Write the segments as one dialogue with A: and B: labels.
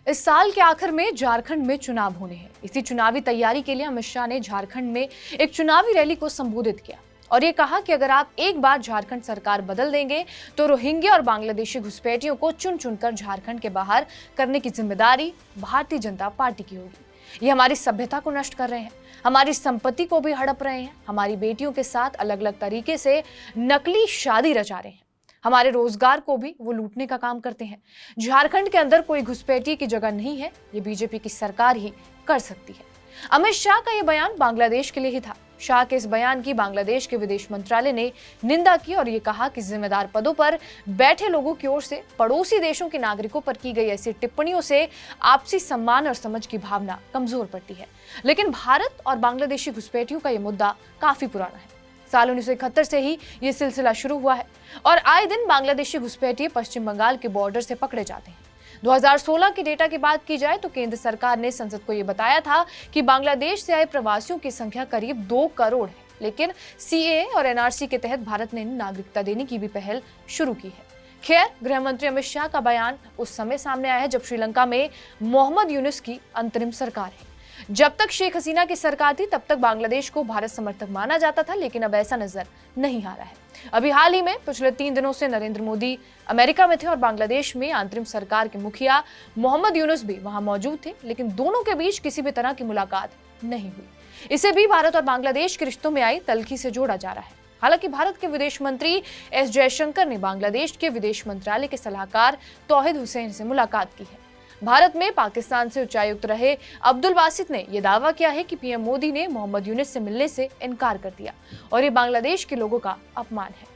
A: इस साल के आखिर में झारखंड में चुनाव होने हैं। इसी चुनावी तैयारी के लिए अमित शाह ने झारखंड में एक चुनावी रैली को संबोधित किया और ये कहा कि अगर आप एक बार झारखंड सरकार बदल देंगे तो रोहिंग्या और बांग्लादेशी घुसपैठियों को चुन चुनकर झारखंड के बाहर करने की जिम्मेदारी भारतीय जनता पार्टी की होगी। ये हमारी सभ्यता को नष्ट कर रहे हैं, हमारी संपत्ति को भी हड़प रहे हैं, हमारी बेटियों के साथ अलग अलग तरीके से नकली शादी रचा रहे हैं, हमारे रोजगार को भी वो लूटने का काम करते हैं। झारखंड के अंदर कोई घुसपैठी की जगह नहीं है, ये बीजेपी की सरकार ही कर सकती है। अमित शाह का ये बयान बांग्लादेश के लिए ही था। शाह के इस बयान की बांग्लादेश के विदेश मंत्रालय ने निंदा की और ये कहा कि जिम्मेदार पदों पर बैठे लोगों की ओर से पड़ोसी देशों के नागरिकों पर की गई ऐसी टिप्पणियों से आपसी सम्मान और समझ की भावना कमजोर पड़ती है। लेकिन भारत और बांग्लादेशी घुसपैठियों का ये मुद्दा काफी पुराना है। साल 1971 से ही ये सिलसिला शुरू हुआ है और आए दिन बांग्लादेशी घुसपैठिए पश्चिम बंगाल के बॉर्डर से पकड़े जाते हैं। 2016 के डेटा की बात की जाए तो केंद्र सरकार ने संसद को ये बताया था कि बांग्लादेश से आए प्रवासियों की संख्या करीब 2 करोड़ है। लेकिन सीएए और एनआरसी के तहत भारत ने नागरिकता देने की भी पहल शुरू की है। खैर, गृह मंत्री अमित शाह का बयान उस समय सामने आया है जब श्रीलंका में मोहम्मद यूनुस की अंतरिम सरकार है। जब तक शेख हसीना की सरकार थी तब तक बांग्लादेश को भारत समर्थक माना जाता था, लेकिन अब ऐसा नजर नहीं आ रहा है। अभी हाल ही में पिछले 3 दिनों से नरेंद्र मोदी अमेरिका में थे और बांग्लादेश में अंतरिम सरकार के मुखिया मोहम्मद यूनुस भी वहां मौजूद थे, लेकिन दोनों के बीच किसी भी तरह की मुलाकात नहीं हुई। इसे भी भारत और बांग्लादेश के रिश्तों में आई तल्खी से जोड़ा जा रहा है। हालांकि भारत के विदेश मंत्री एस जयशंकर ने बांग्लादेश के विदेश मंत्रालय के सलाहकार तौहीद हुसैन से मुलाकात की है। भारत में पाकिस्तान से उच्चायुक्त रहे अब्दुल बासित ने यह दावा किया है कि पीएम मोदी ने मोहम्मद यूनुस से मिलने से इनकार कर दिया और ये बांग्लादेश के लोगों का अपमान है।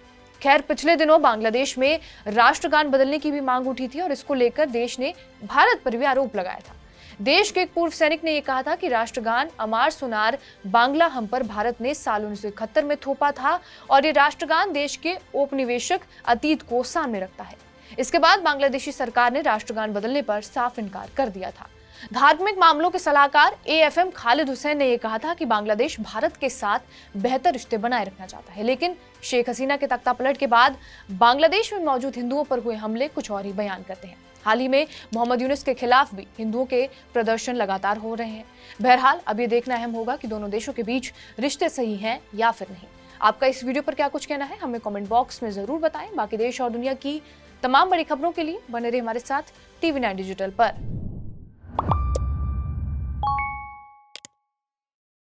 A: खैर, पिछले दिनों बांग्लादेश में राष्ट्रगान बदलने की भी मांग उठी थी और इसको लेकर देश ने भारत पर भी आरोप लगाया था। देश के एक पूर्व सैनिक ने यह कहा था कि राष्ट्रगान अमार सुनार बांग्ला हम पर भारत ने साल 1971 में थोपा था और ये राष्ट्रगान देश के औपनिवेशिक अतीत को सामने रखता है। इसके बाद बांग्लादेशी सरकार ने राष्ट्रगान बदलने पर साफ इनकार कर दिया था। धार्मिक मामलों के सलाहकार एएफएम खालिद हुसैन ने यह कहा था कि बांग्लादेश भारत के साथ बेहतर रिश्ते बनाए रखना चाहता है, लेकिन शेख हसीना के तख्तापलट के बाद बांग्लादेश में मौजूद हिंदुओं पर हुए हमले कुछ और ही बयान करते हैं। हाल ही में मोहम्मद यूनुस के खिलाफ भी हिंदुओं के प्रदर्शन लगातार हो रहे हैं। बहरहाल, अब ये देखना अहम होगा कि दोनों देशों के बीच रिश्ते सही हैं या फिर नहीं। आपका इस वीडियो पर क्या कुछ कहना है, हमें कमेंट बॉक्स में जरूर बताएं। बाकी देश और दुनिया की तमाम बड़ी खबरों के लिए बने रहिए हमारे साथ TV9 डिजिटल पर।